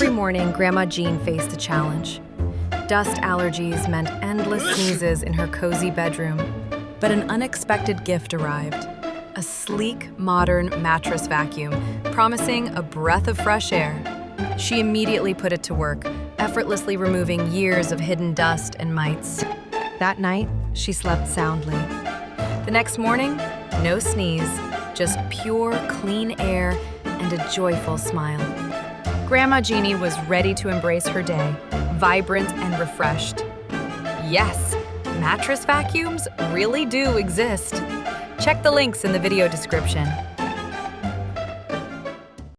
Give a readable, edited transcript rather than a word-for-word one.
Every morning, Grandma Jeanne faced a challenge. Dust allergies meant endless sneezes in her cozy bedroom. But an unexpected gift arrived. A sleek, modern mattress vacuum, promising a breath of fresh air. She immediately put it to work, effortlessly removing years of hidden dust and mites. That night, she slept soundly. The next morning, no sneeze, just pure, clean air and a joyful smile. Grandma Jeannie was ready to embrace her day, vibrant and refreshed. Yes, mattress vacuums really do exist. Check the links in the video description.